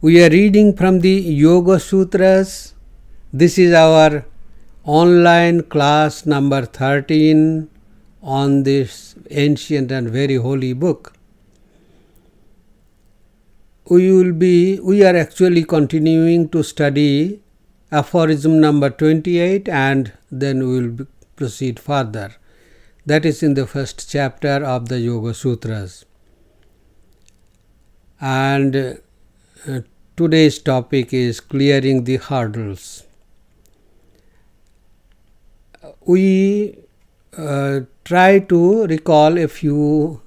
We are reading from the Yogasutras. This is our online class number 13 on this ancient and very holy book. We are actually continuing to study Aphorism number 28, and then we will proceed further. That is in the first chapter of the Yogasutras. And today's topic is clearing the hurdles. We try to recall two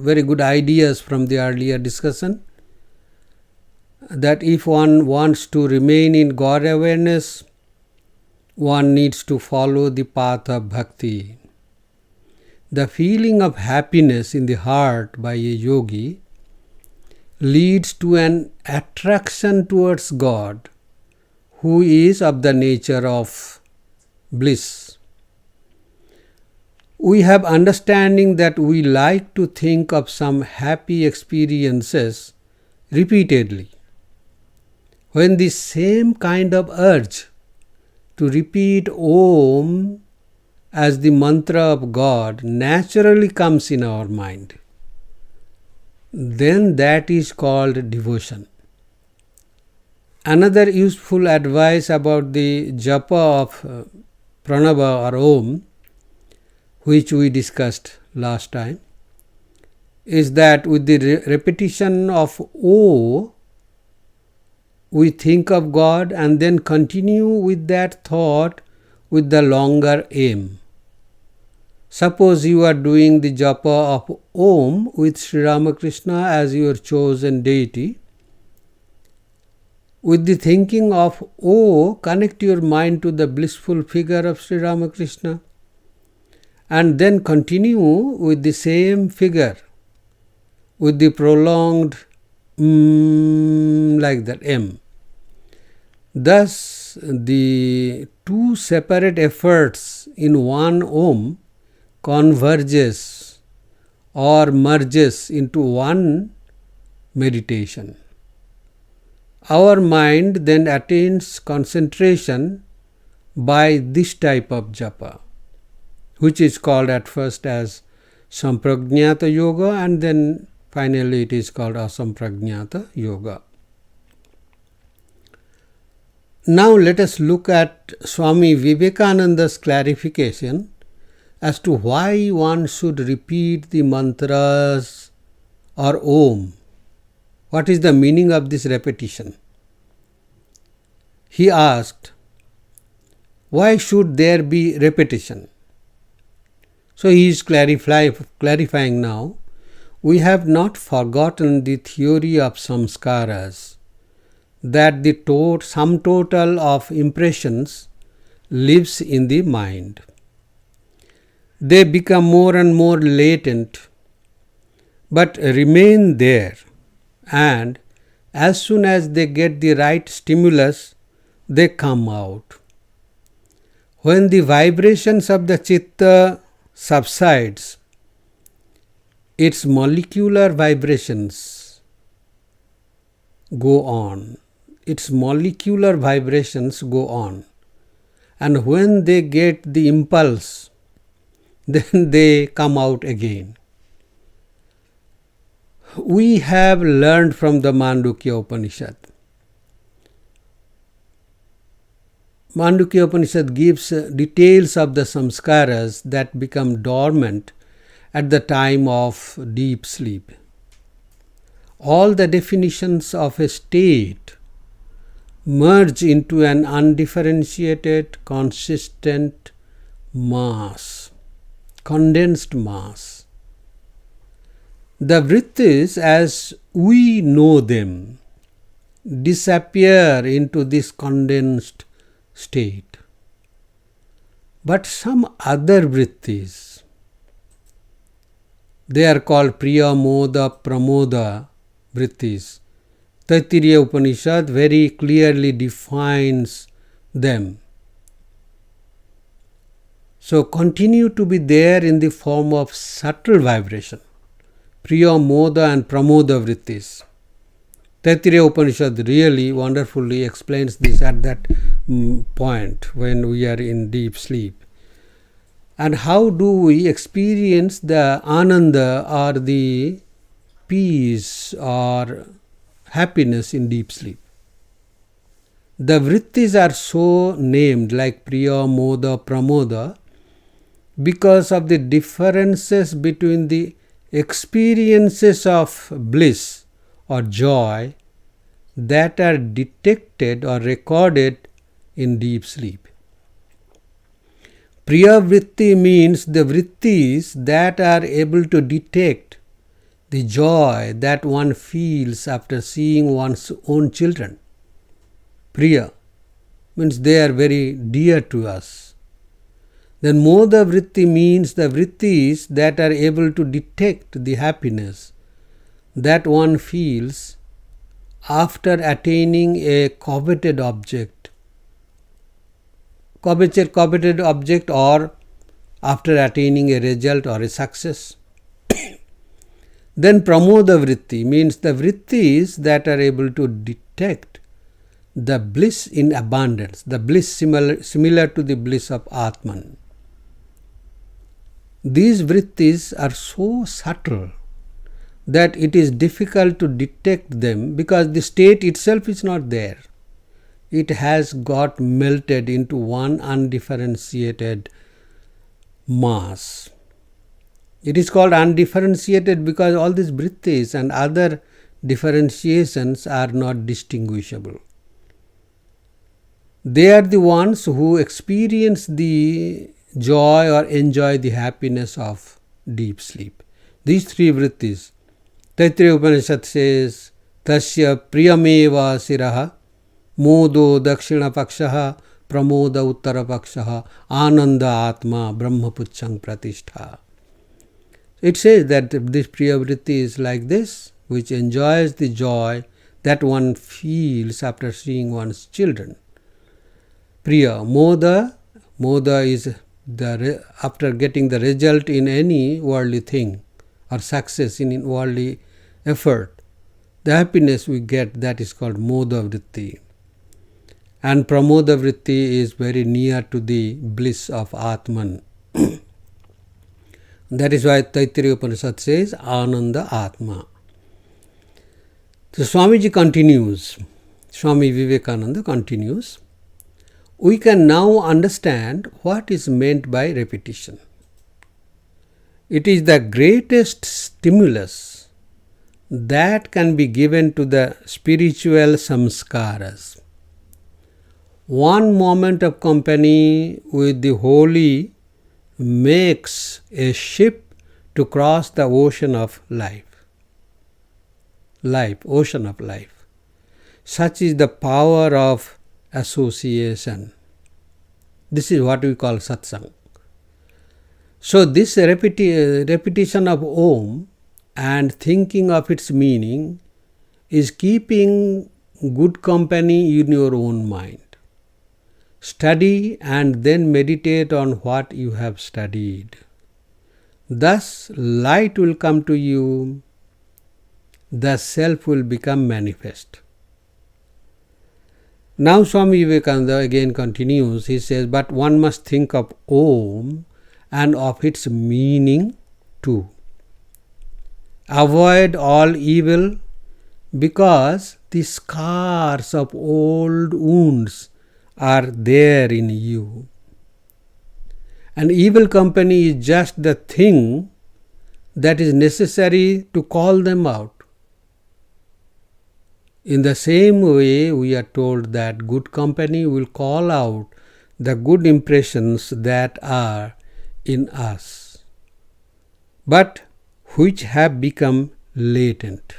very good ideas from the earlier discussion, that if one wants to remain in God awareness, one needs to follow the path of bhakti. The feeling of happiness in the heart by a yogi leads to an attraction towards God, who is of the nature of bliss. We have understanding that we like to think of some happy experiences repeatedly, when the same kind of urge to repeat Om as the mantra of God naturally comes in our mind, then that is called devotion. Another useful advice about the japa of pranava or Om, which we discussed last time, is that with the repetition of O, we think of God and then continue with that thought with the longer aim. Suppose you are doing the japa of Om with Sri Ramakrishna as your chosen deity. With the thinking of O, connect your mind to the blissful figure of Sri Ramakrishna, and then continue with the same figure with the prolonged like that M. Thus, the two separate efforts in one Om converges or merges into one meditation. Our mind then attains concentration by this type of japa, which is called at first as Samprajñata Yoga, and then finally it is called Asamprajñata Yoga. Now let us look at Swami Vivekananda's clarification as to why one should repeat the mantras or Om. What is the meaning of this repetition? He asked, why should there be repetition? So he is clarifying now. We have not forgotten the theory of samskaras, that the sum total of impressions lives in the mind. They become more and more latent, but remain there, and as soon as they get the right stimulus, they come out. When the vibrations of the chitta subsides, its molecular vibrations go on. And when they get the impulse, then they come out again. We have learned from the Mandukya Upanishad. Mandukya Upanishad gives details of the samskaras that become dormant at the time of deep sleep. All the definitions of a state merge into an undifferentiated, consistent mass, condensed mass. The vrittis, as we know them, disappear into this condensed state. But some other vrittis, they are called Priya Moda Pramoda vrittis. Taittiriya Upanishad very clearly defines them. So continue to be there in the form of subtle vibration, Priya Moda and Pramoda vrittis. Taittiriya Upanishad really wonderfully explains this at that point when we are in deep sleep. And how do we experience the ananda or the peace or happiness in deep sleep? The vrittis are so named like Priya, Moda, Pramoda because of the differences between the experiences of bliss or joy that are detected or recorded in deep sleep. Priya vritti means the vrittis that are able to detect the joy that one feels after seeing one's own children. Priya means they are very dear to us. Then Moda vritti means the vrittis that are able to detect the happiness that one feels after attaining a coveted object. Coveted object or after attaining a result or a success. Then Pramoda vritti means the vrittis that are able to detect the bliss in abundance, the bliss similar to the bliss of Atman. These vrittis are so subtle that it is difficult to detect them because the state itself is not there. It has got melted into one undifferentiated mass. It is called undifferentiated because all these vrittis and other differentiations are not distinguishable. They are the ones who experience the joy or enjoy the happiness of deep sleep. These three vrittis. Taittiriya Upanishad says, Tasya priyameva siraha, modo dakshina pakshaha, pramoda uttara pakshaha, ananda atma brahmapuchang pratishtha. It says that this priya vritti is like this, which enjoys the joy that one feels after seeing one's children. Priya, moda is after getting the result in any worldly thing or success in worldly effort. The happiness we get, that is called moda vritti. And pramoda vritti is very near to the bliss of Atman. That is why Taittiriya Upanishad says Ananda Atma. So Swamiji continues, Swami Vivekananda continues, we can now understand what is meant by repetition. It is the greatest stimulus that can be given to the spiritual samskaras. One moment of company with the holy makes a ship to cross the ocean of life. Ocean of life. Such is the power of association. This is what we call satsang. So this repetition of Om and thinking of its meaning is keeping good company in your own mind. Study and then meditate on what you have studied. Thus light will come to you, the self will become manifest. Now Swami Vivekananda again continues, he says, but one must think of Om and of its meaning too. Avoid all evil because the scars of old wounds are there in you. And evil company is just the thing that is necessary to call them out. In the same way, we are told that good company will call out the good impressions that are in us, but which have become latent.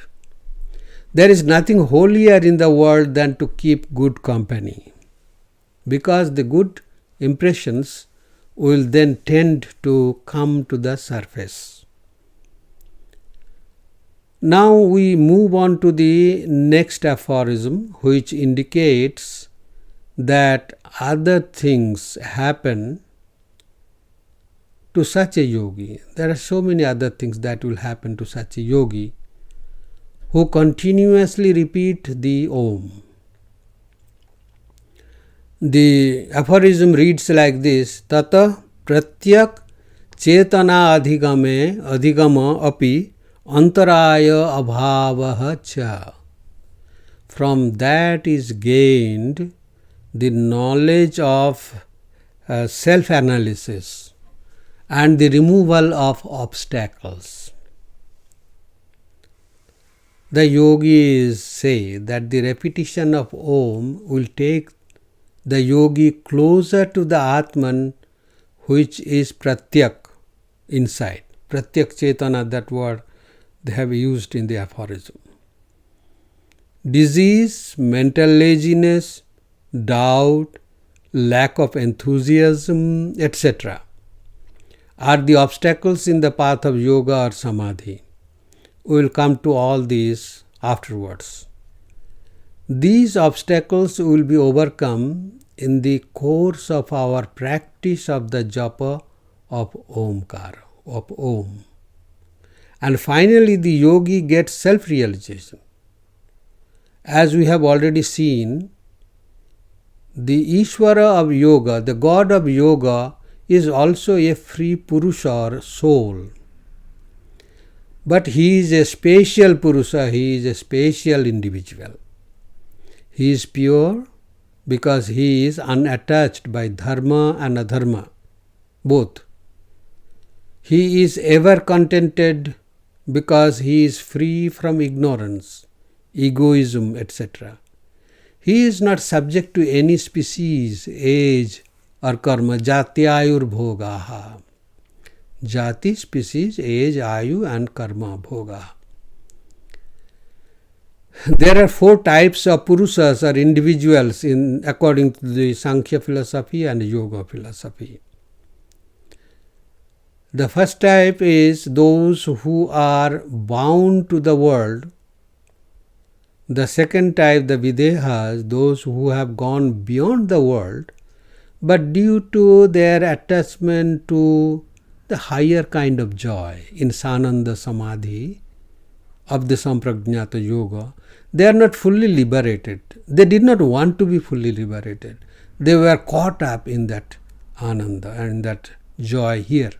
There is nothing holier in the world than to keep good company, because the good impressions will then tend to come to the surface. Now we move on to the next aphorism, which indicates that other things happen to such a yogi. There are so many other things that will happen to such a yogi who continuously repeat the Om. The aphorism reads like this: Tata pratyak chetana adhigama api antaraya abhavah cha. From that is gained the knowledge of self-analysis and the removal of obstacles. The yogis say that the repetition of Om will take the yogi closer to the Atman, which is pratyak, inside. Pratyak chetana, that word they have used in the aphorism. Disease, mental laziness, doubt, lack of enthusiasm, etc. are the obstacles in the path of yoga or samadhi. We will come to all these afterwards. These obstacles will be overcome in the course of our practice of the japa of Omkara, of Om. And finally, the yogi gets self-realization. As we have already seen, the Ishvara of yoga, the God of yoga, is also a free Purusha or soul. But he is a special Purusha, he is a special individual. He is pure because he is unattached by dharma and adharma, both. He is ever contented because he is free from ignorance, egoism, etc. He is not subject to any species, age or karma, jatyayur bhogaha. Jati, species, age, ayu and karma, bhoga. There are 4 types of Puruṣas or individuals according to the Saṇkhya philosophy and Yoga philosophy. The first type is those who are bound to the world. The second type, the Videhas, those who have gone beyond the world, but due to their attachment to the higher kind of joy in Sananda Samadhi of the Samprajñata Yoga, they are not fully liberated. They did not want to be fully liberated. They were caught up in that Ananda and that joy here.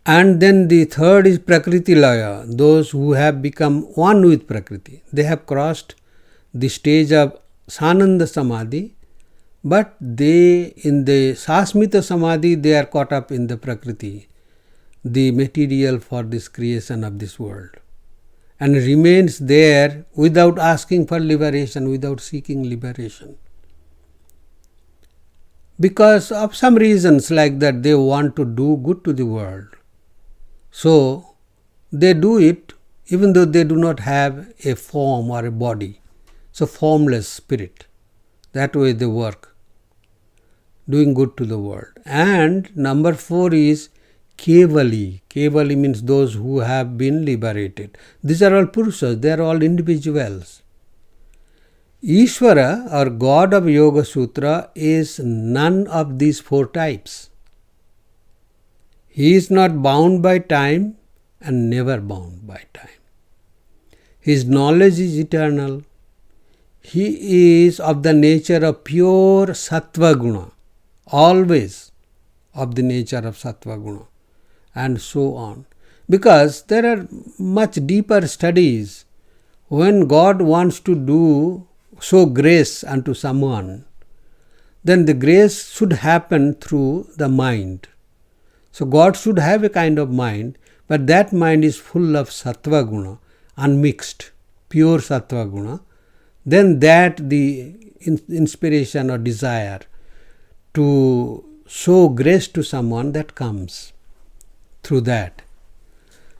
And then the third is Prakriti Laya, those who have become one with Prakriti. They have crossed the stage of Sananda Samadhi, but they, in the Sasmita Samadhi, they are caught up in the Prakriti, the material for this creation of this world, and remains there without asking for liberation, without seeking liberation. Because of some reasons like that, they want to do good to the world. So, they do it even though they do not have a form or a body. So, formless spirit. That way they work, doing good to the world. And number 4 is Kevali. Kevali means those who have been liberated. These are all Puruṣas, they are all individuals. Ishvara or God of Yoga Sutra is none of these 4 types. He is not bound by time and never bound by time. His knowledge is eternal. He is of the nature of pure Sattva Guna, always of the nature of Sattva Guna, and so on. Because there are much deeper studies. When God wants to show grace unto someone, then the grace should happen through the mind. So God should have a kind of mind, but that mind is full of Sattva Guna, unmixed, pure Sattva Guna. Then that the inspiration or desire to show grace to someone, that comes through that.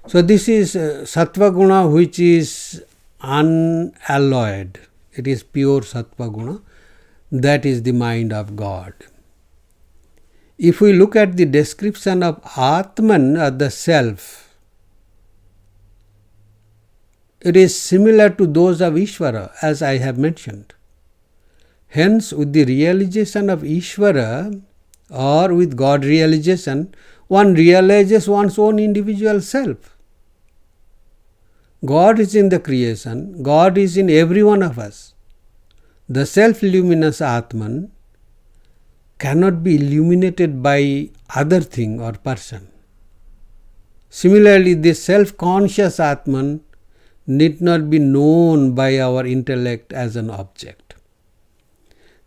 So this is Sattva Guna which is unalloyed. It is pure Sattva Guna. That is the mind of God. If we look at the description of Atman, or the self, it is similar to those of Ishvara, as I have mentioned. Hence, with the realization of Ishvara or with God realization, one realizes one's own individual self. God is in the creation, God is in every one of us. The self-luminous Atman cannot be illuminated by other thing or person. Similarly, this self-conscious Atman need not be known by our intellect as an object.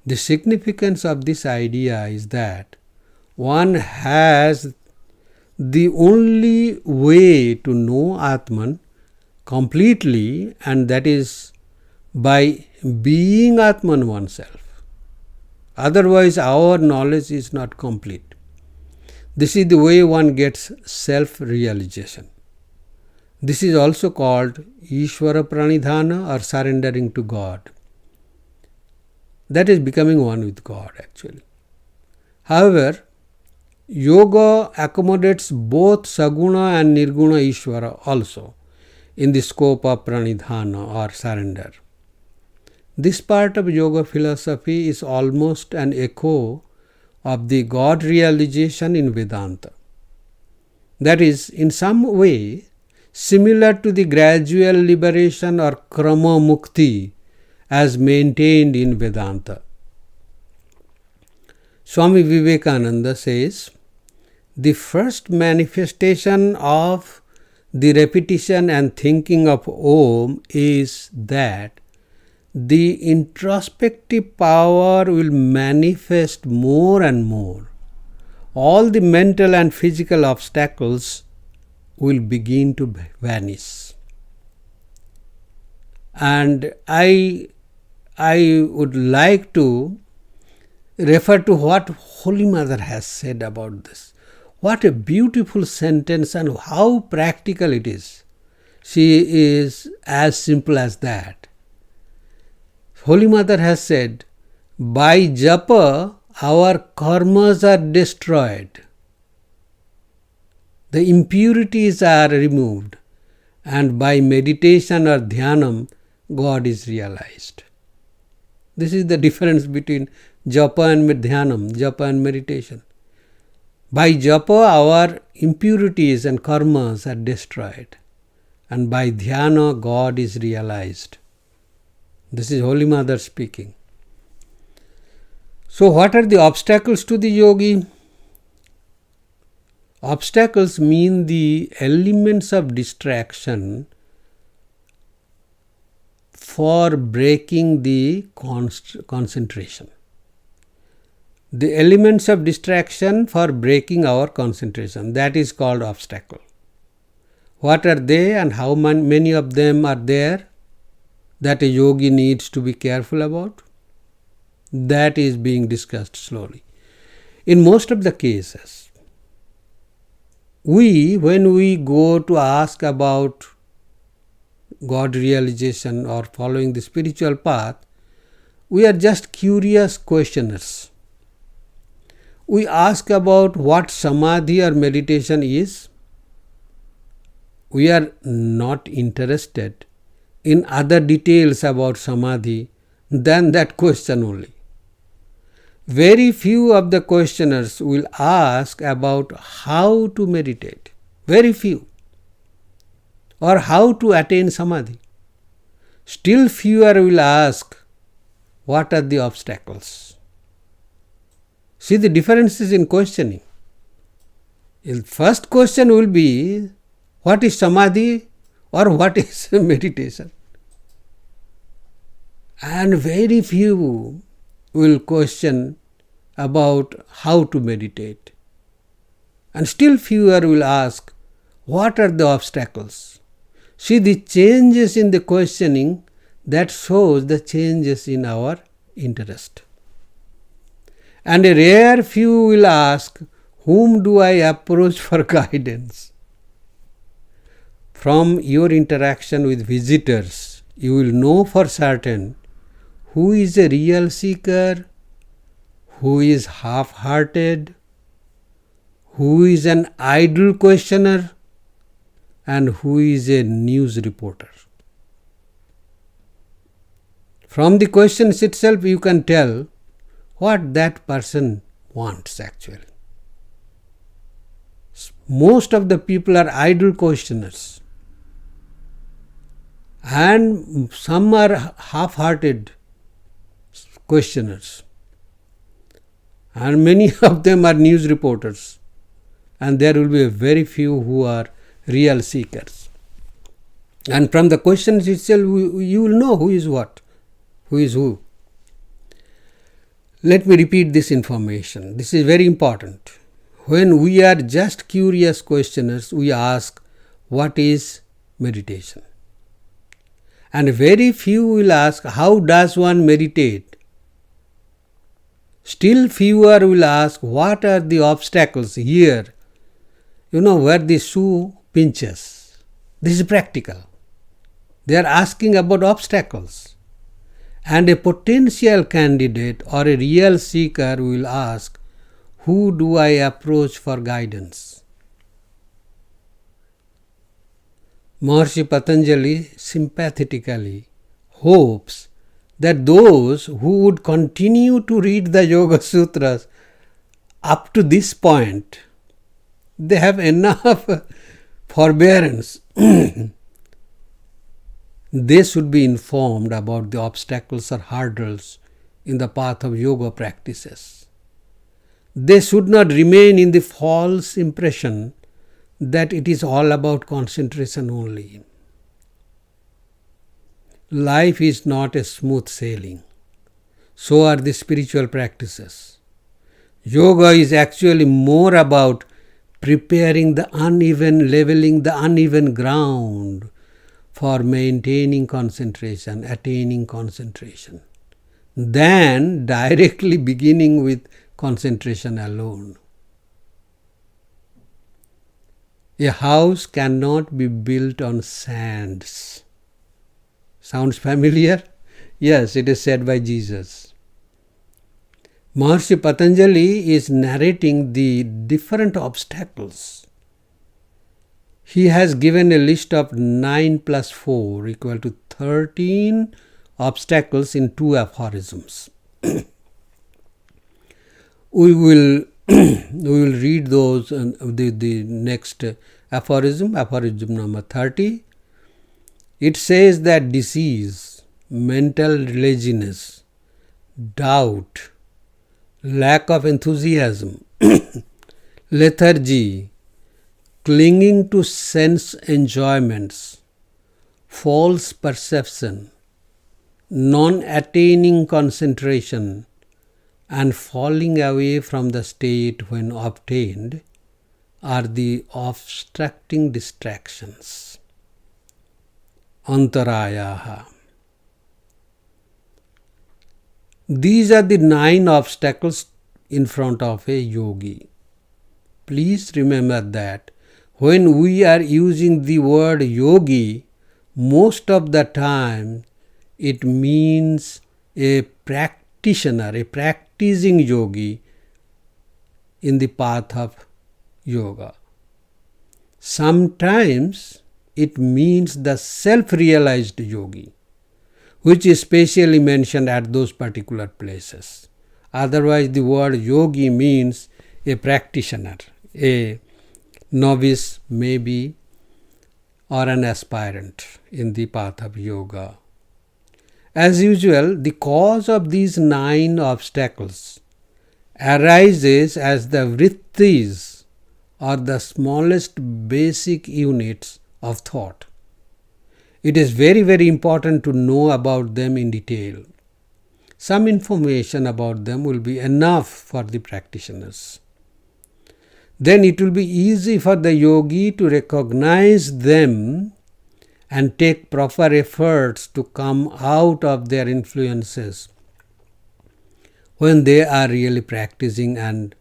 The significance of this idea is that one has the only way to know Atman completely, and that is by being Atman oneself. Otherwise, our knowledge is not complete. This is the way one gets self-realization. This is also called Ishvara Pranidhana or surrendering to God. That is becoming one with God actually. However, yoga accommodates both Saguna and Nirguna Ishvara also in the scope of Pranidhana or surrender. This part of yoga philosophy is almost an echo of the God realization in Vedanta. That is, in some way, similar to the gradual liberation or krama mukti as maintained in Vedanta. Swami Vivekananda says, the first manifestation of the repetition and thinking of Om is that the introspective power will manifest more and more. All the mental and physical obstacles will begin to vanish. And I would like to refer to what Holy Mother has said about this. What a beautiful sentence and how practical it is. She is as simple as that. Holy Mother has said, by japa our karmas are destroyed. The impurities are removed, and by meditation or dhyanam, God is realized. This is the difference between japa and dhyanam, japa and meditation. By japa, our impurities and karmas are destroyed, and by dhyana, God is realized. This is Holy Mother speaking. So, what are the obstacles to the yogi? Obstacles mean the elements of distraction for breaking the concentration. The elements of distraction for breaking our concentration, that is called obstacle. What are they and how many of them are there that a yogi needs to be careful about? That is being discussed slowly. In most of the cases, when we go to ask about God realization or following the spiritual path, we are just curious questioners. We ask about what samadhi or meditation is. We are not interested in other details about samadhi than that question only. Very few of the questioners will ask about how to meditate. Very few. Or how to attain samadhi. Still fewer will ask, what are the obstacles? See the differences in questioning. The first question will be, what is samadhi or what is meditation? And very few will question about how to meditate. And still fewer will ask, what are the obstacles? See the changes in the questioning, that shows the changes in our interest. And a rare few will ask, whom do I approach for guidance? From your interaction with visitors, you will know for certain who is a real seeker, who is half-hearted, who is an idle questioner, and who is a news reporter. From the questions itself, you can tell what that person wants actually. Most of the people are idle questioners. And some are half-hearted questioners. And many of them are news reporters. And there will be a very few who are real seekers. And from the questions itself, you will know who is what, who is who. Let me repeat this information. This is very important. When we are just curious questioners, we ask, what is meditation? And very few will ask, how does one meditate? Still fewer will ask, what are the obstacles here? Where the shoe pinches. This is practical. They are asking about obstacles. And a potential candidate or a real seeker will ask, who do I approach for guidance? Maharshi Patanjali sympathetically hopes that those who would continue to read the Yogasutras up to this point, they have enough forbearance. They should be informed about the obstacles or hurdles in the path of yoga practices. They should not remain in the false impression that it is all about concentration only. Life is not a smooth sailing. So are the spiritual practices. Yoga is actually more about preparing the uneven, leveling the uneven ground for maintaining concentration, attaining concentration, than directly beginning with concentration alone. A house cannot be built on sands. Sounds familiar? Yes, it is said by Jesus. Maharshi Patanjali is narrating the different obstacles. He has given a list of 9 plus 4 equal to 13 obstacles in 2 aphorisms. We will read those, the next aphorism number 30. It says that disease, mental laziness, doubt, lack of enthusiasm, lethargy, clinging to sense enjoyments, false perception, non-attaining concentration, and falling away from the state when obtained are the obstructing distractions. Antarayaha. These are the 9 obstacles in front of a yogi. Please remember that when we are using the word yogi, most of the time it means a practitioner, a practicing yogi in the path of yoga. Sometimes it means the self-realized yogi, which is specially mentioned at those particular places. Otherwise, the word yogi means a practitioner, a novice maybe, or an aspirant in the path of yoga. As usual, the cause of these 9 obstacles arises as the vrittis, or the smallest basic units of thought. It is very, very important to know about them in detail. Some information about them will be enough for the practitioners. Then it will be easy for the yogi to recognize them and take proper efforts to come out of their influences when they are really practicing and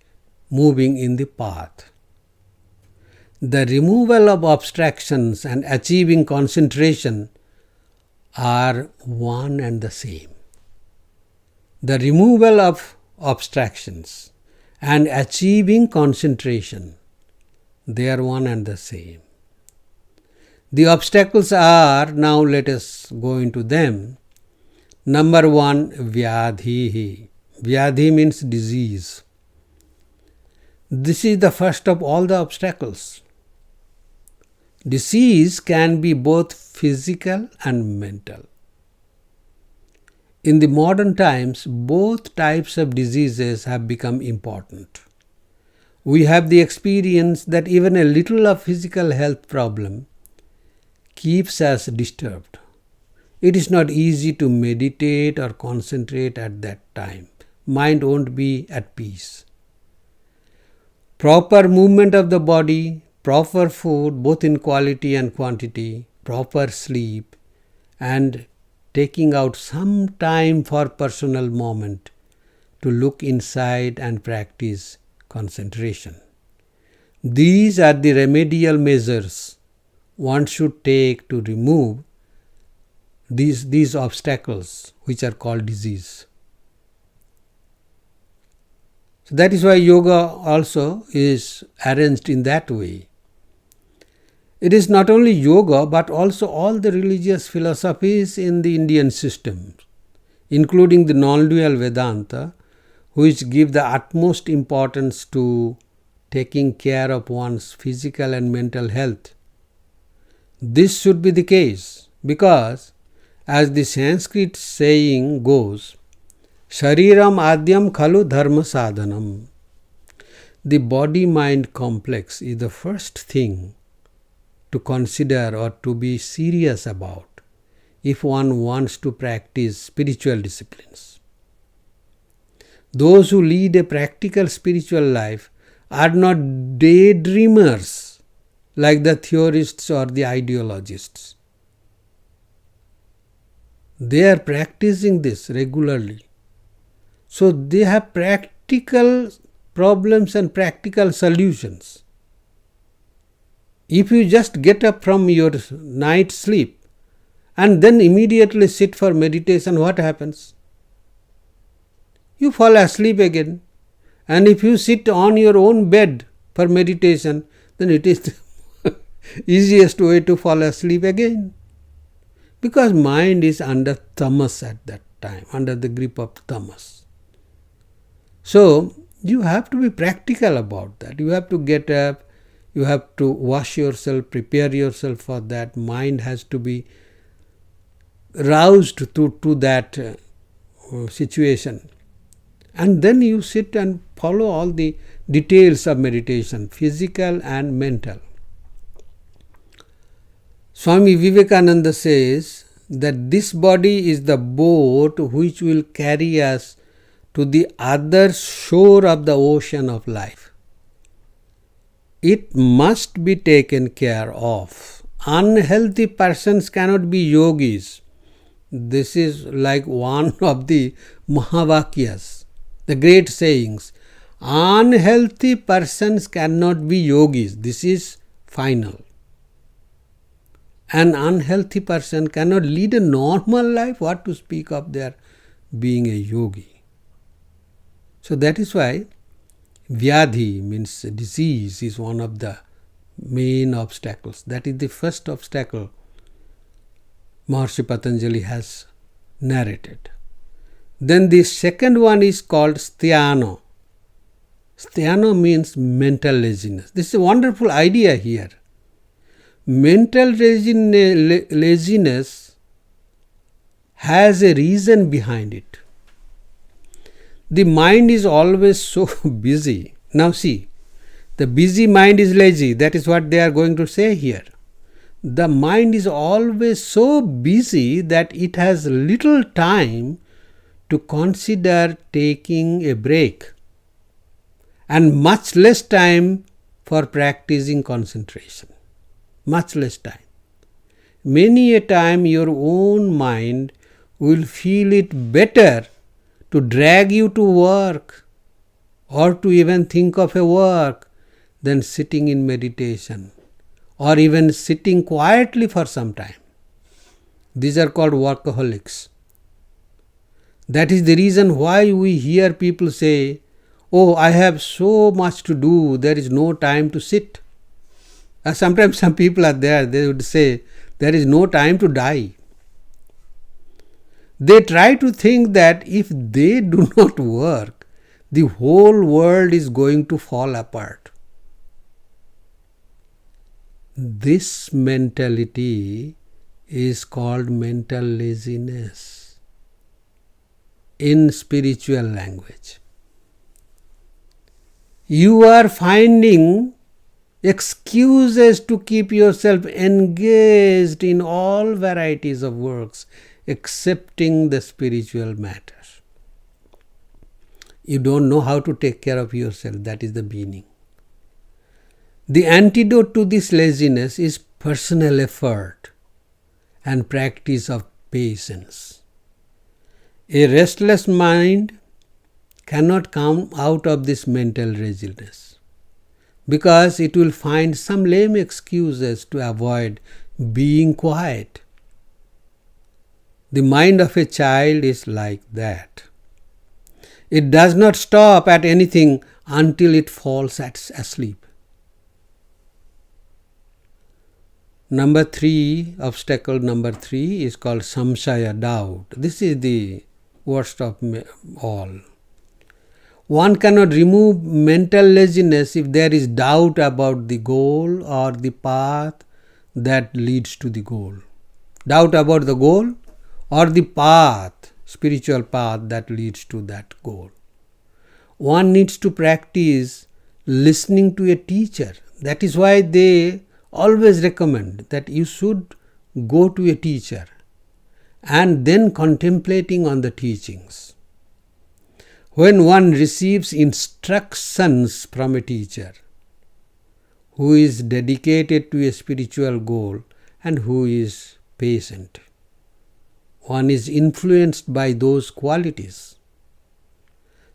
moving in the path. The removal of abstractions and achieving concentration are one and the same. The removal of abstractions and achieving concentration, they are one and the same. The obstacles are, now let us go into them. Number 1, vyadhihi. Vyadhi means disease. This is the first of all the obstacles. Disease can be both physical and mental. In the modern times, both types of diseases have become important. We have the experience that even a little of physical health problem keeps us disturbed. It is not easy to meditate or concentrate at that time. Mind won't be at peace. Proper movement of the body, proper food, both in quality and quantity, proper sleep, and taking out some time for personal moment to look inside and practice concentration. These are the remedial measures one should take to remove these obstacles which are called disease. So that is why yoga also is arranged in that way. It is not only yoga but also all the religious philosophies in the Indian system, including the non-dual Vedanta, which give the utmost importance to taking care of one's physical and mental health. This should be the case because, as the Sanskrit saying goes, Shariram Adyam Khalu Dharma Sadhanam. The body-mind complex is the first thing to consider or to be serious about if one wants to practice spiritual disciplines. Those who lead a practical spiritual life are not daydreamers like the theorists or the ideologists. They are practicing this regularly. So they have practical problems and practical solutions. If you just get up from your night sleep and then immediately sit for meditation, what happens? You fall asleep again. And if you sit on your own bed for meditation, then it is the easiest way to fall asleep again. Because mind is under tamas at that time, under the grip of tamas. So you have to be practical about that. You have to get up, you have to wash yourself, prepare yourself for that. Mind has to be roused to that situation. And then you sit and follow all the details of meditation, physical and mental. Swami Vivekananda says that this body is the boat which will carry us to the other shore of the ocean of life. It must be taken care of. Unhealthy persons cannot be yogis. This is like one of the Mahavakyas, the great sayings. Unhealthy persons cannot be yogis. This is final. An unhealthy person cannot lead a normal life, what to speak of their being a yogi. So that is why Vyadhi means disease is one of the main obstacles. That is the first obstacle Maharshi Patanjali has narrated. Then the second one is called Sthana. Sthana means mental laziness. This is a wonderful idea here. Mental laziness has a reason behind it. The mind is always so busy. Now see, the busy mind is lazy. That is what they are going to say here. The mind is always so busy that it has little time to consider taking a break and much less time for practicing concentration. Much less time. Many a time your own mind will feel it better to drag you to work or to even think of a work than sitting in meditation or even sitting quietly for some time. These are called workaholics. That is the reason why we hear people say, "Oh, I have so much to do, there is no time to sit." Sometimes some people are there, they would say, there is no time to die. They try to think that if they do not work, the whole world is going to fall apart. This mentality is called mental laziness in spiritual language. You are finding excuses to keep yourself engaged in all varieties of works excepting the spiritual matters. You don't know how to take care of yourself. That is the meaning. The antidote to this laziness is personal effort and practice of patience. A restless mind cannot come out of this mental laziness because it will find some lame excuses to avoid being quiet. The mind of a child is like that. It does not stop at anything until it falls asleep. Obstacle number 3 is called samshaya, doubt. This is the worst of all. One cannot remove mental laziness if there is doubt about the goal or the path that leads to the goal. Doubt about the goal or the path, spiritual path that leads to that goal. One needs to practice listening to a teacher. That is why they always recommend that you should go to a teacher and then contemplating on the teachings. When one receives instructions from a teacher who is dedicated to a spiritual goal and who is patient, one is influenced by those qualities.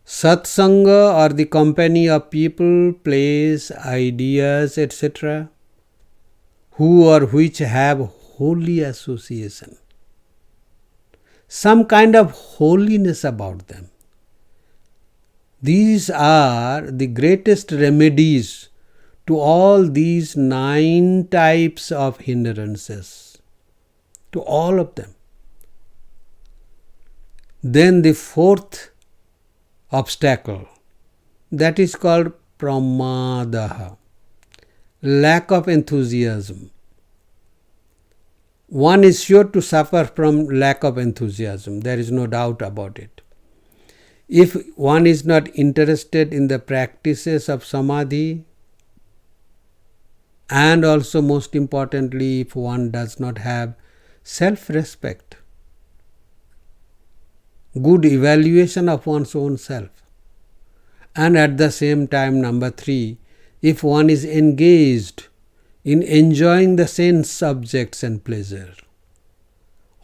Satsanga, or the company of people, place, ideas, etc., who or which have holy association, some kind of holiness about them. These are the greatest remedies to all these 9 types of hindrances, to all of them. Then the 4th obstacle, that is called pramadaha, lack of enthusiasm. One is sure to suffer from lack of enthusiasm. There is no doubt about it. If one is not interested in the practices of samadhi, and also most importantly, if one does not have self-respect, good evaluation of one's own self, and at the same time, number 3, if one is engaged in enjoying the sense subjects and pleasure,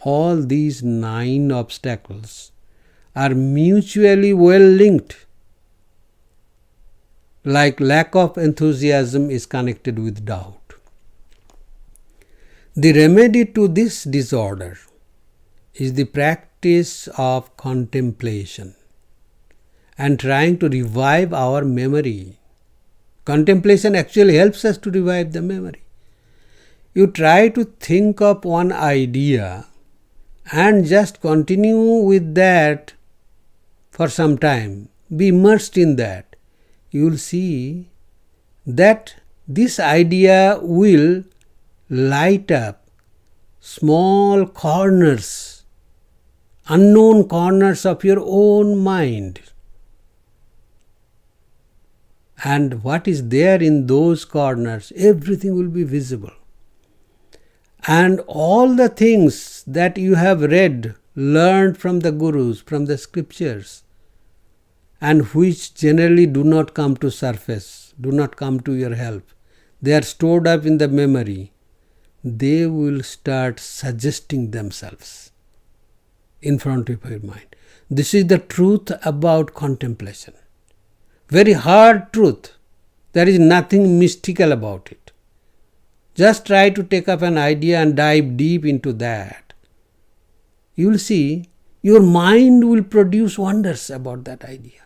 all these 9 obstacles are mutually well linked. Like lack of enthusiasm is connected with doubt. The remedy to this disorder is the practice of contemplation and trying to revive our memory. Contemplation actually helps us to revive the memory. You try to think of one idea and just continue with that for some time. Be immersed in that. You will see that this idea will light up small corners, unknown corners of your own mind. And what is there in those corners, everything will be visible. And all the things that you have read, learned from the gurus, from the scriptures, and which generally do not come to surface, do not come to your help, they are stored up in the memory, they will start suggesting themselves in front of your mind. This is the truth about contemplation. Very hard truth. There is nothing mystical about it. Just try to take up an idea and dive deep into that. You will see your mind will produce wonders about that idea.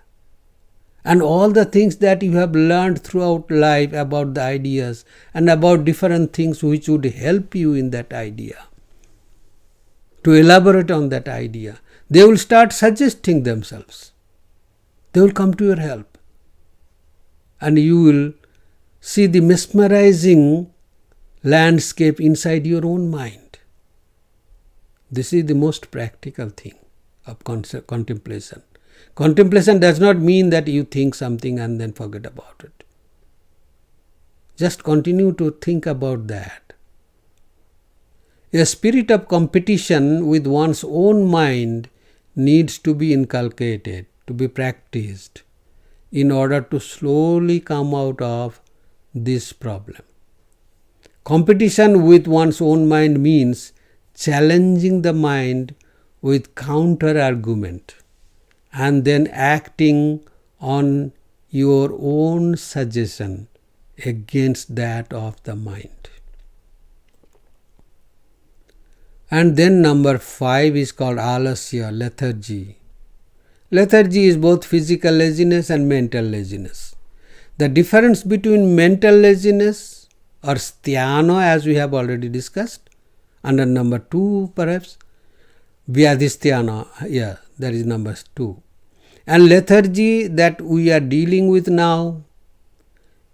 And all the things that you have learned throughout life about the ideas and about different things which would help you in that idea, to elaborate on that idea, they will start suggesting themselves. They will come to your help. And you will see the mesmerizing landscape inside your own mind. This is the most practical thing of contemplation. Contemplation does not mean that you think something and then forget about it. Just continue to think about that. A spirit of competition with one's own mind needs to be inculcated, to be practiced, in order to slowly come out of this problem. Competition with one's own mind means challenging the mind with counter-argument and then acting on your own suggestion against that of the mind. And then number 5 is called alasya, lethargy. Lethargy is both physical laziness and mental laziness. The difference between mental laziness or sthana, as we have already discussed, under number 2 perhaps, vyadhisthana, that is number 2. And lethargy that we are dealing with now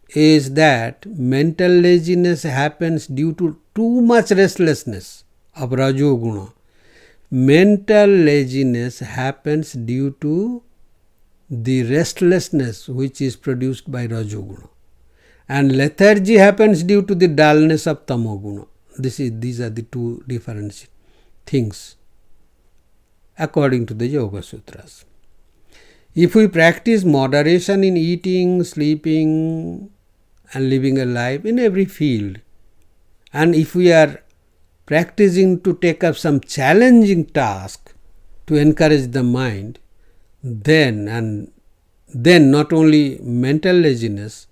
is that mental laziness happens due to too much restlessness of rajoguna. Mental laziness happens due to the restlessness which is produced by rajoguna. And lethargy happens due to the dullness of tamoguna. These are the two different things according to the Yogasutras. If we practice moderation in eating, sleeping and living a life in every field, and if we are practicing to take up some challenging task to encourage the mind, then not only mental laziness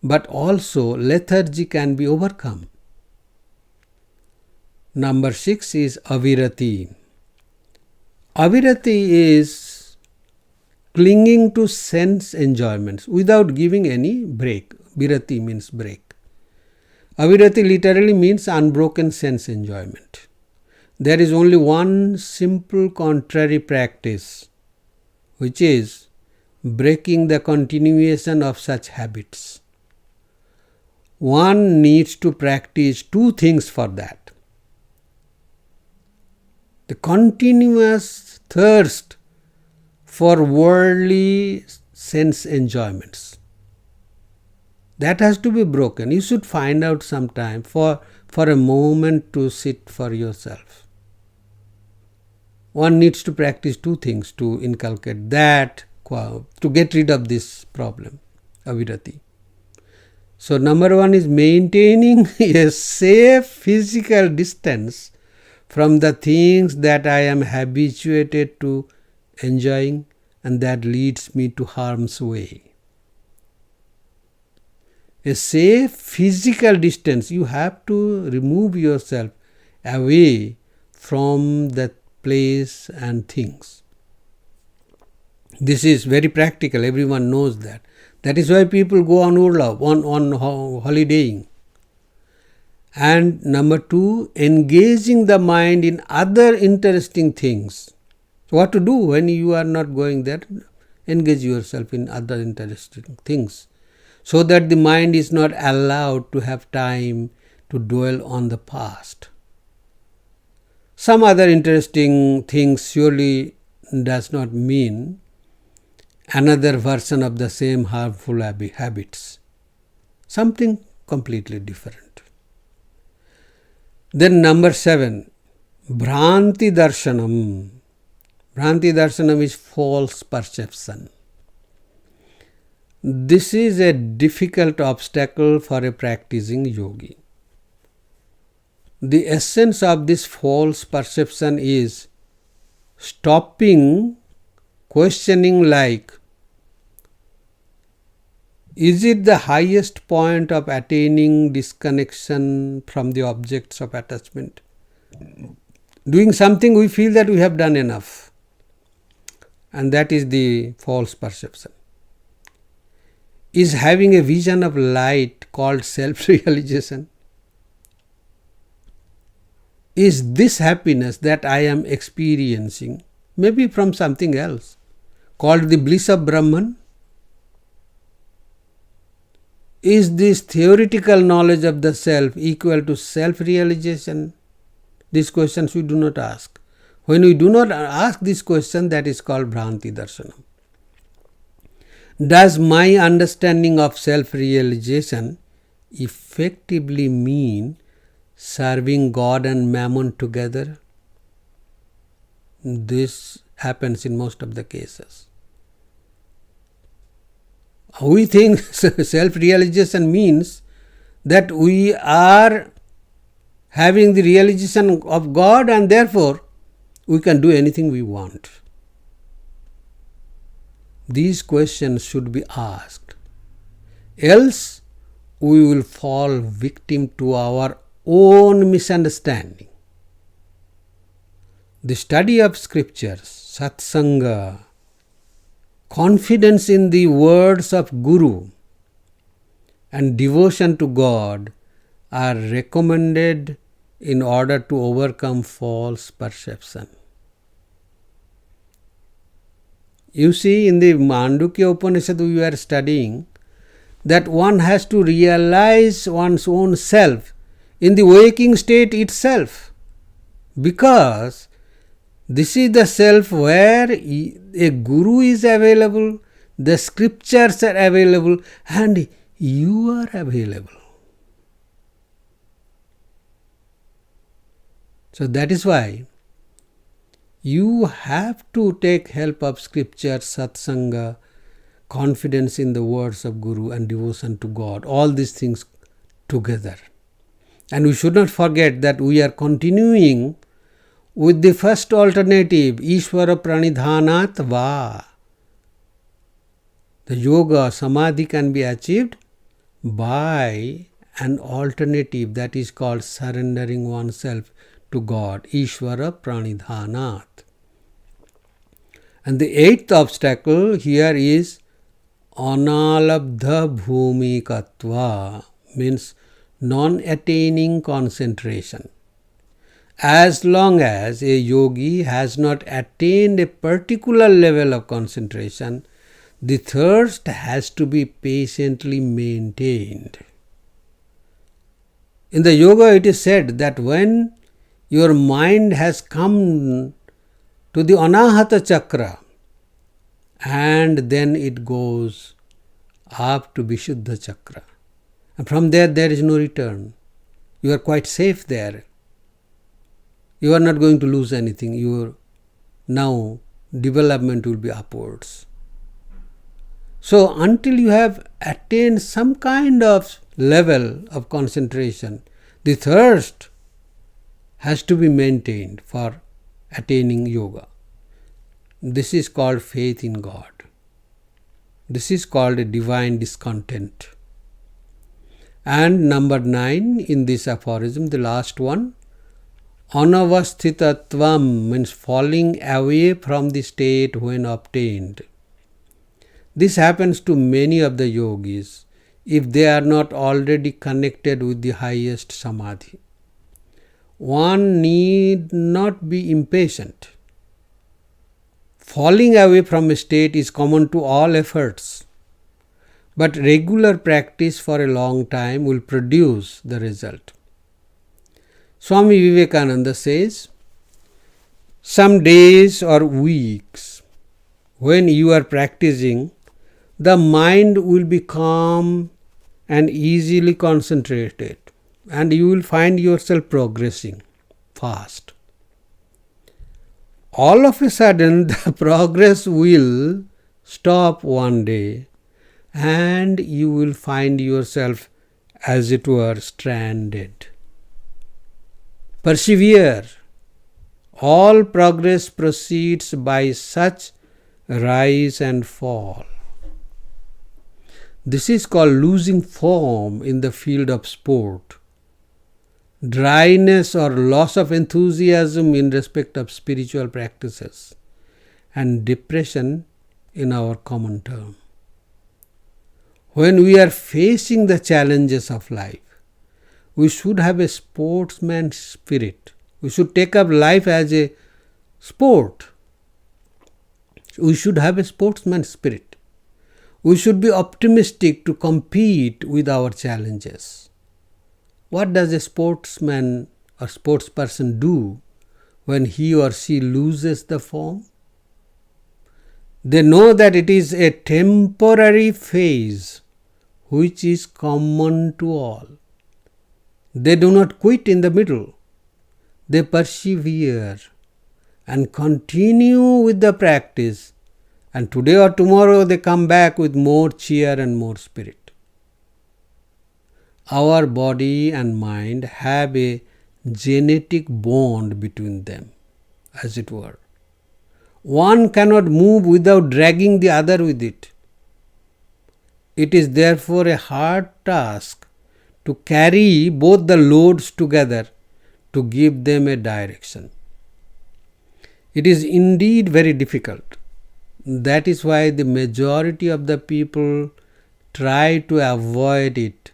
but also lethargy can be overcome. Number 6 is avirati. Avirati is clinging to sense enjoyments without giving any break. Virati means break. Avirati literally means unbroken sense enjoyment. There is only one simple contrary practice, which is breaking the continuation of such habits. One needs to practice 2 things for that. The continuous thirst for worldly sense enjoyments. That has to be broken. You should find out some time for a moment to sit for yourself. One needs to practice 2 things to inculcate that, to get rid of this problem, avirati. So number 1 is maintaining a safe physical distance from the things that I am habituated to enjoying and that leads me to harm's way. A safe physical distance. You have to remove yourself away from that place and things. This is very practical. Everyone knows that. That is why people go on urlaub, on holidaying. And number 2, engaging the mind in other interesting things. So what to do when you are not going there? Engage yourself in other interesting things, so that the mind is not allowed to have time to dwell on the past. Some other interesting things surely does not mean another version of the same harmful habits. Something completely different. Then number 7, Bhranti Darshanam. Bhranti Darshanam is false perception. This is a difficult obstacle for a practicing yogi. The essence of this false perception is stopping questioning like, is it the highest point of attaining disconnection from the objects of attachment? Doing something we feel that we have done enough. And that is the false perception. Is having a vision of light called self-realization? Is this happiness that I am experiencing maybe from something else called the bliss of Brahman? Is this theoretical knowledge of the self equal to self-realization? These questions we do not ask. When we do not ask this question, that is called Bhranti Darshanam. Does my understanding of self-realization effectively mean serving God and Mammon together? This happens in most of the cases. We think self-realization means that we are having the realization of God and therefore we can do anything we want. These questions should be asked. Else we will fall victim to our own misunderstanding. The study of scriptures, satsanga, confidence in the words of Guru and devotion to God are recommended in order to overcome false perception. You see, in the Mandukya Upanishad we are studying that one has to realize one's own self in the waking state itself, because this is the self where a guru is available, the scriptures are available, and you are available. So that is why you have to take help of scripture, satsanga, confidence in the words of Guru and devotion to God, all these things together. And we should not forget that we are continuing with the first alternative, Ishvara Pranidhanat Va. The yoga, samadhi can be achieved by an alternative that is called surrendering oneself to God, Ishvara Pranidhanat. And the eighth obstacle here is Analabdha Bhumikatva, means non-attaining concentration. As long as a yogi has not attained a particular level of concentration, the thirst has to be patiently maintained. In the yoga it is said that when your mind has come to the Anahata Chakra, and then it goes up to Vishuddha Chakra. And from there is no return. You are quite safe there. You are not going to lose anything. Your now development will be upwards. So until you have attained some kind of level of concentration, the thirst has to be maintained for attaining yoga. This is called faith in God. This is called a divine discontent. And number 9 in this aphorism, the last one, Anavasthitatvam, means falling away from the state when obtained. This happens to many of the yogis if they are not already connected with the highest samadhi. One need not be impatient. Falling away from a state is common to all efforts, but regular practice for a long time will produce the result. Swami Vivekananda says, some days or weeks when you are practicing, the mind will be calm and easily concentrated, and you will find yourself progressing fast. All of a sudden, the progress will stop one day, and you will find yourself, as it were, stranded. Persevere. All progress proceeds by such rise and fall. This is called losing form in the field of sport, dryness or loss of enthusiasm in respect of spiritual practices, and depression in our common term. When we are facing the challenges of life, we should have a sportsman's spirit. We should take up life as a sport. We should have a sportsman's spirit. We should be optimistic to compete with our challenges. What does a sportsman or sportsperson do when he or she loses the form? They know that it is a temporary phase which is common to all. They do not quit in the middle. They persevere and continue with the practice, and today or tomorrow they come back with more cheer and more spirit. Our body and mind have a genetic bond between them, as it were. One cannot move without dragging the other with it. It is therefore a hard task to carry both the loads together to give them a direction. It is indeed very difficult. That is why the majority of the people try to avoid it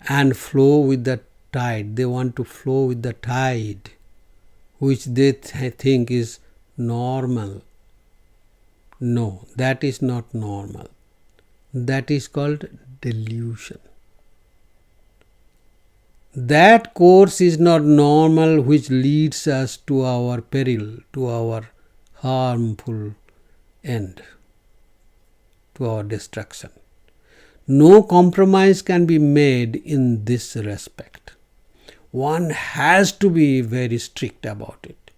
and flow with the tide. They want to flow with the tide, which they think is normal. No, that is not normal. That is called delusion. That course is not normal, which leads us to our peril, to our harmful end, to our destruction. No compromise can be made in this respect. One has to be very strict about it.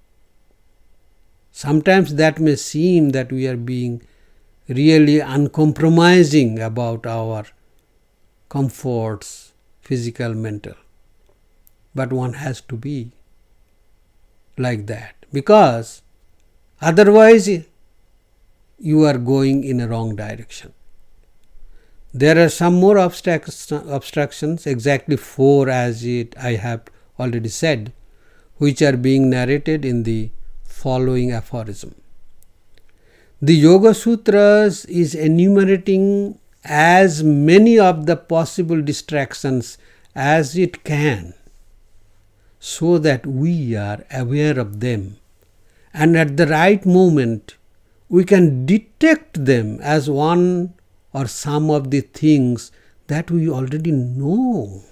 Sometimes that may seem that we are being really uncompromising about our comforts, physical, mental. But one has to be like that, because otherwise you are going in a wrong direction. There are some more obstructions, exactly 4 as I have already said, which are being narrated in the following aphorism. The Yogasutras is enumerating as many of the possible distractions as it can, so that we are aware of them, and at the right moment we can detect them as one or some of the things that we already know.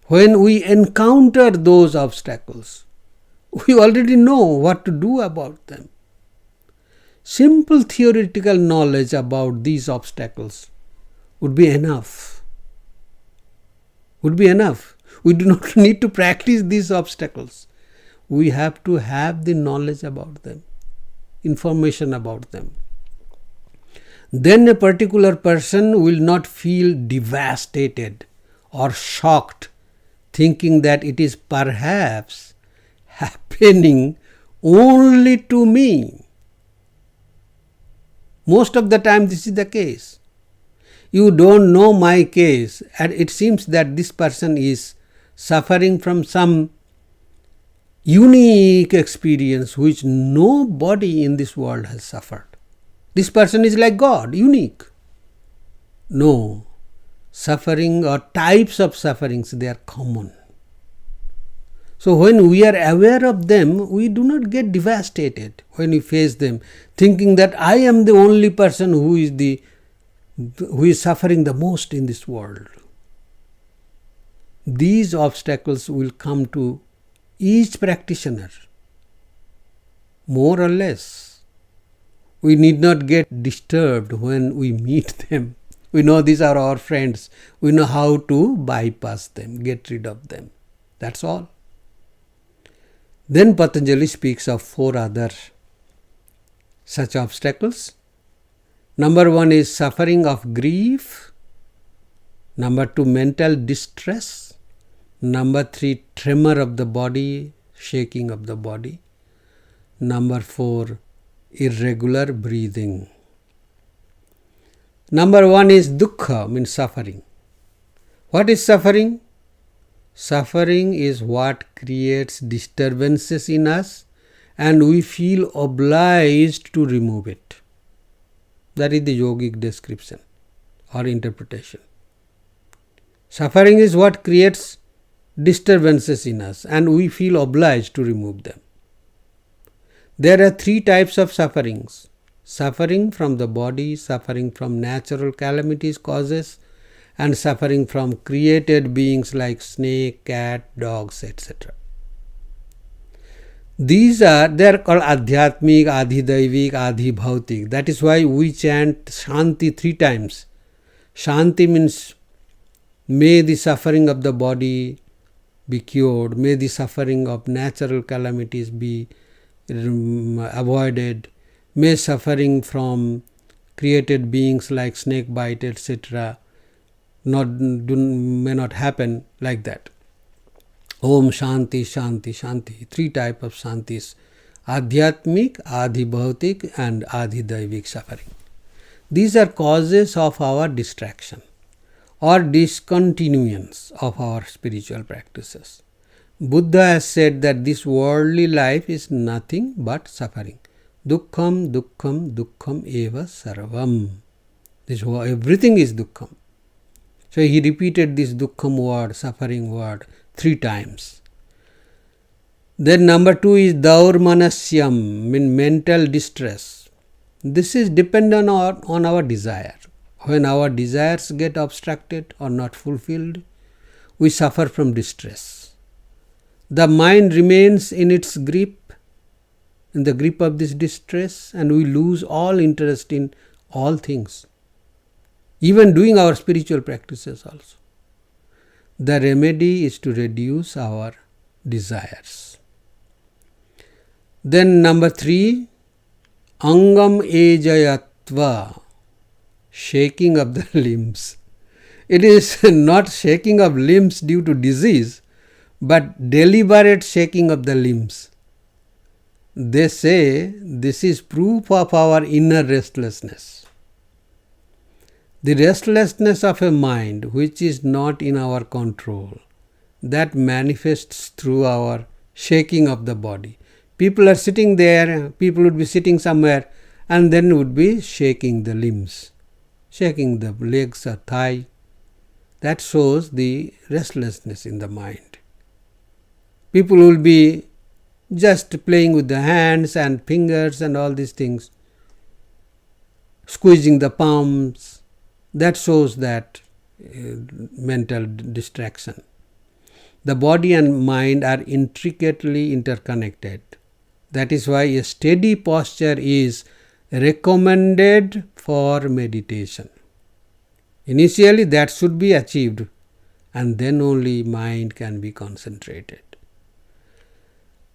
When we encounter those obstacles, we already know what to do about them. Simple theoretical knowledge about these obstacles would be enough. We do not need to practice these obstacles. We have to have the knowledge about them, information about them. Then a particular person will not feel devastated or shocked, thinking that it is perhaps happening only to me. Most of the time this is the case. You don't know my case, and it seems that this person is suffering from some unique experience which nobody in this world has suffered. This person is like God, unique. No, suffering or types of sufferings, they are common. So when we are aware of them, we do not get devastated when we face them, thinking that I am the only person who is suffering the most in this world. These obstacles will come to each practitioner, more or less. We need not get disturbed when we meet them. We know these are our friends. We know how to bypass them, get rid of them. That's all. Then Patanjali speaks of 4 other such obstacles. Number 1 is suffering of grief. Number 2, mental distress. Number 3, tremor of the body, shaking of the body. Number 4, irregular breathing. Number 1 is dukkha, means suffering. What is suffering? Suffering is what creates disturbances in us and we feel obliged to remove it. That is the yogic description or interpretation. Suffering is what creates disturbances in us and we feel obliged to remove them. There are 3 types of sufferings. suffering from the body, suffering from natural calamities, causes, and suffering from created beings like snake, cat, dogs, etc. They are called Adhyatmik, Adhidaivik, Adhibhautik. That is why we chant Shanti 3 times. Shanti means may the suffering of the body be cured, may the suffering of natural calamities be avoided, may suffering from created beings like snake bite, etc. may not happen, like that. Om Shanti, Shanti, Shanti. 3 types of Shantis: Adhyatmik, Adhibhautik, and Adhidaivik suffering. These are causes of our distraction or discontinuance of our spiritual practices. Buddha has said that this worldly life is nothing but suffering. Dukkham, dukkham, dukkham eva sarvam. Everything is dukkham. So he repeated this dukkham word, suffering word, 3 times. Then number 2 is daurmanasyam, mean mental distress. This is dependent on our desire. When our desires get obstructed or not fulfilled, we suffer from distress. The mind remains in its grip, in the grip of this distress, and we lose all interest in all things, even doing our spiritual practices also. The remedy is to reduce our desires. Then number 3, angam ejayatva, shaking of the limbs. It is not shaking of limbs due to disease, but deliberate shaking of the limbs. They say this is proof of our inner restlessness. The restlessness of a mind which is not in our control, that manifests through our shaking of the body. People are sitting there, people would be sitting somewhere, and then would be shaking the limbs, shaking the legs or thigh. That shows the restlessness in the mind. People will be just playing with the hands and fingers and all these things, squeezing the palms. That shows that mental distraction. The body and mind are intricately interconnected. That is why a steady posture is recommended for meditation. Initially that should be achieved, and then only mind can be concentrated.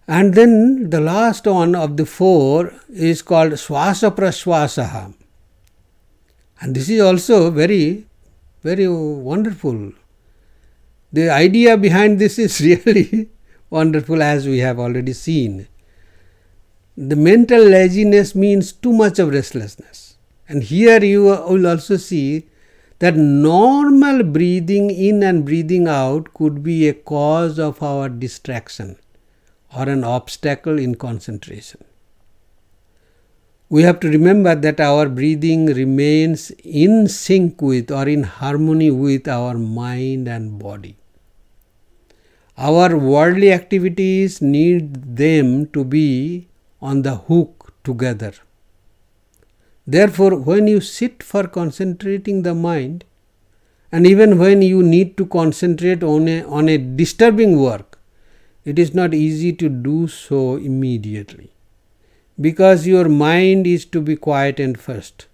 And then the last one of the 4 is called Swasa Praswasaha. And this is also very, very wonderful. The idea behind this is really wonderful, as we have already seen. The mental laziness means too much of restlessness. And here you will also see that normal breathing in and breathing out could be a cause of our distraction or an obstacle in concentration. We have to remember that our breathing remains in sync with or in harmony with our mind and body. Our worldly activities need them to be on the hook together. Therefore, when you sit for concentrating the mind, and even when you need to concentrate on a disturbing work, it is not easy to do so immediately, because your mind is to be quietened first.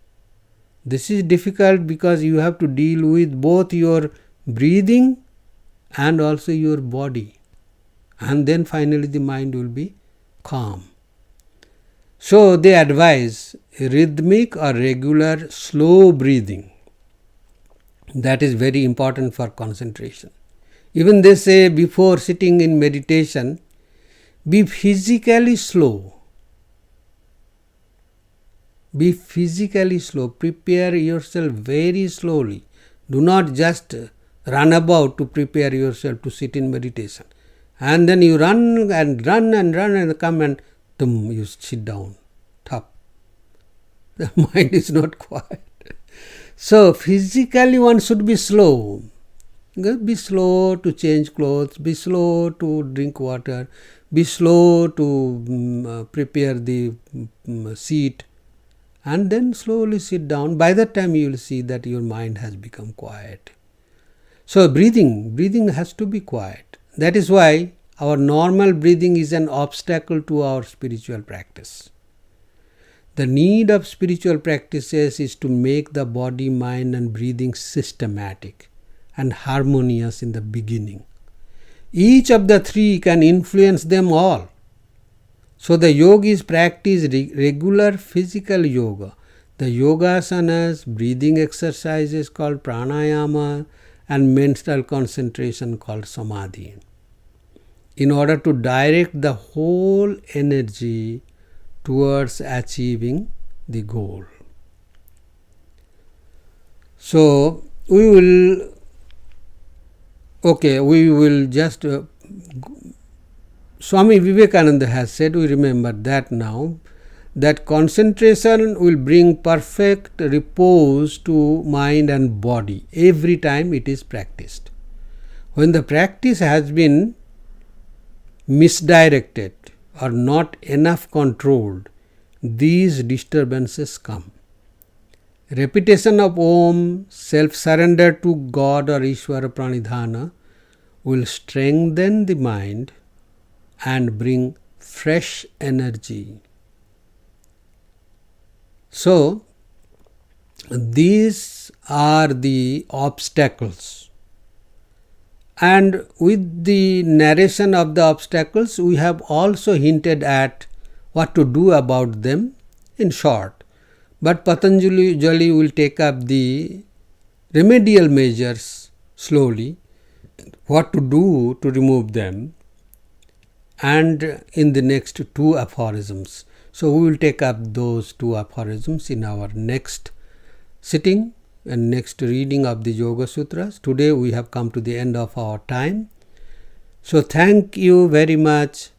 This is difficult because you have to deal with both your breathing and also your body, and then finally the mind will be calm. So they advise rhythmic or regular slow breathing. That is very important for concentration. Even they say before sitting in meditation, be physically slow. Be physically slow. Prepare yourself very slowly. Do not just run about to prepare yourself to sit in meditation. And then you run and come and you sit down. Top. The mind is not quiet. So physically one should be slow. Be slow to change clothes. Be slow to drink water. Be slow to prepare the seat. and then slowly sit down. By that time you will see that your mind has become quiet. So breathing has to be quiet. That is why our normal breathing is an obstacle to our spiritual practice. The need of spiritual practices is to make the body, mind and breathing systematic and harmonious in the beginning. Each of the three can influence them all. So the yogis practice regular physical yoga, the yogasanas, breathing exercises called pranayama, and mental concentration called samadhi, in order to direct the whole energy towards achieving the goal. So we will just Swami Vivekananda has said, we remember that now, that concentration will bring perfect repose to mind and body every time it is practiced. When the practice has been misdirected or not enough controlled, these disturbances come. Repetition of Om, self-surrender to God or Ishvara Pranidhana will strengthen the mind and bring fresh energy. So, these are the obstacles. And with the narration of the obstacles, we have also hinted at what to do about them in short. But Patanjali will take up the remedial measures slowly, what to do to remove them, and in the next two aphorisms. So we will take up those two aphorisms in our next sitting and next reading of the Yogasutras. Today we have come to the end of our time. So thank you very much